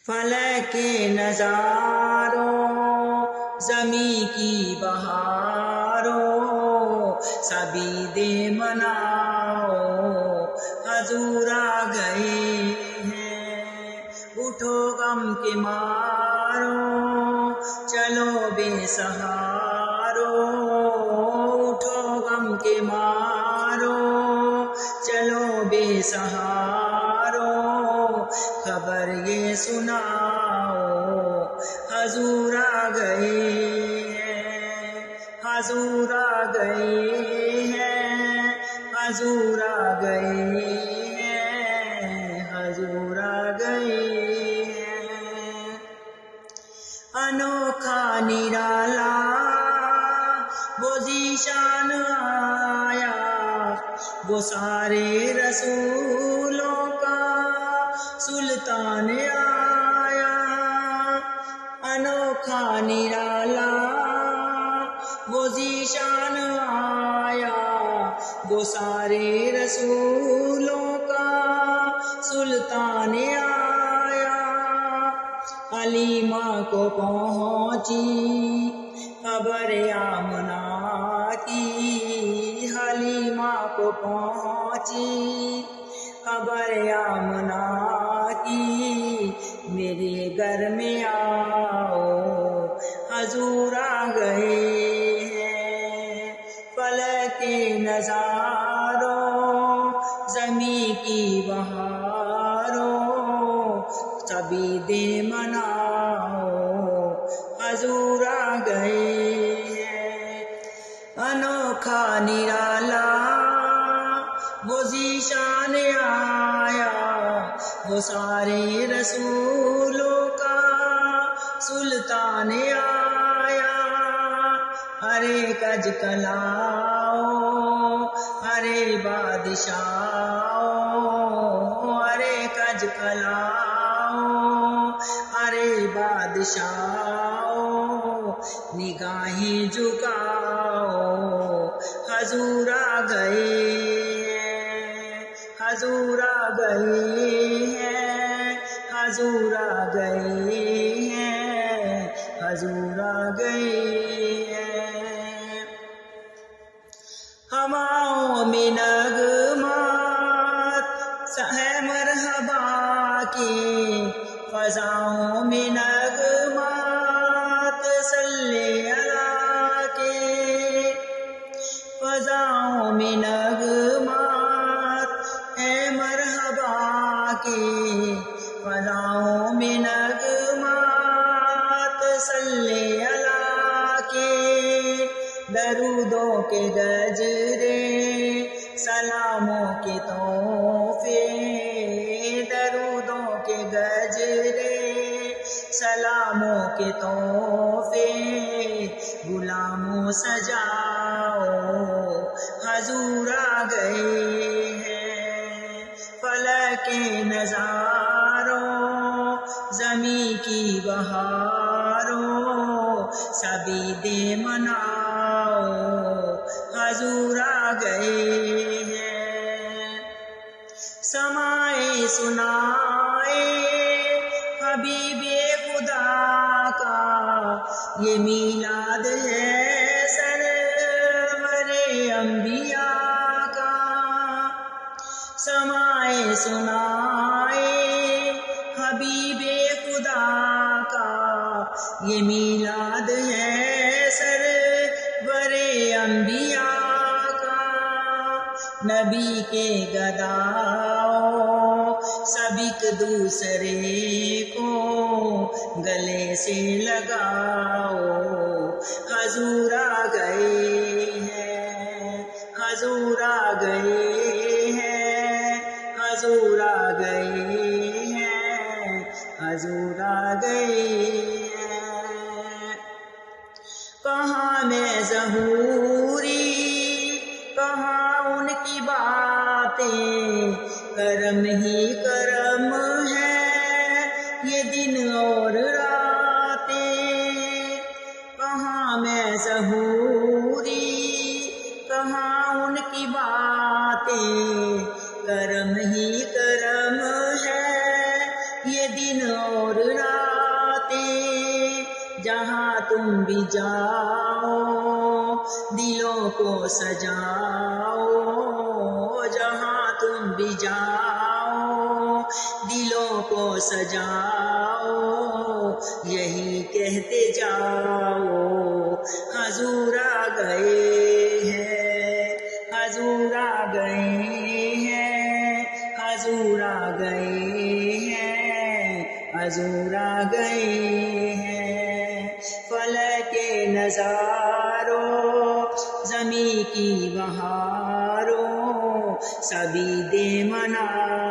فلک کے نظاروں زمیں کی بہاروں سبھی دے مناؤ حضور آ گئے ہیں۔ اٹھو غم کے مارو چلو بے سہارو، اٹھو غم کے مارو چلو بے سہارو، خبر یہ سناؤ حضور آ گئے ہیں، حضور آ گئے ہیں، حضور آ گئے ہیں، حضور آ گئے ہیں۔ انوکھا نرالا وہ ذیشان آیا، وہ سارے رسولوں کا سلطان آیا۔ انوکھا نرالا وہ ذیشان آیا، وہ سارے رسولوں کا سلطان آیا۔ حلیمہ کو پہنچی خبر آمنہ کی، حلیمہ کو پہنچی خبر آمنہ کی، میرے گھر میں آؤ حضور آ گئے ہیں۔ فلک کے نظاروں زمیں کی بہاروں سبھی دے مناؤ حضور آ گئے ہیں۔ انوکھا نرالا وہ ذیشان آیا، وہ سارے رسولوں کا سلطان آیا۔ ارے کج کلاؤ ارے بادشاہو، ارے کج کلاؤ ارے بادشاہو، نگاہیں جھکاؤ حضور آ گئے ہیں، حضور آ گئے ہیں، حضور آ گئے ہیں، حضور آ گئے ہیں۔ ہواؤں میں نغمات ہے مرحبا کے، فضاؤں میں نغمات صلی اللہ کے، فضاؤں میں نغمات ہے مرحبا کے، فضاؤں میں نغمات صلی اللہ کے، درودوں کے گجرے سلاموں کے تحفے، درودوں کے گجرے سلاموں کے تحفے، غلاموں سجاؤ حضور آ گئے ہیں۔ فلک کے نظاروں زمیں کی بہاروں سبھی دے مناؤ حضور آ گئے ہیں۔ سمائے سنائے حبیب خدا کا یہ میلاد ہے سرور انبیاء کا، سمائے سنائے حبیب خدا کا یہ میلاد ہے سرور انبیاء کا۔ نبی کے گداؤں سب ایک دوسرے کو گلے سے لگاؤ حضور آ گئے ہیں، حضور آ گئے ہیں، حضور آ گئے ہیں، حضور آ گئے ہیں۔ کہاں میں ظہوری کہاں ان کی باتیں، کرم ہی کرم ہے یہ دن اور راتیں، کہاں میں ظہوری کہاں ان کی باتیں، کرم ہی کرم ہے یہ دن اور رات۔ جہاں تم بھی جاؤ دلوں کو سجاؤ، جہاں تم بھی جاؤ دلوں کو سجاؤ، یہی کہتے جاؤ حضور آ گئے ہیں، حضور آ گئے ہیں، حضور آ گئے ہیں، حضور آ گئے ہیں۔ فلک کے نظاروں زمیں کی بہاروں سبھی دے منا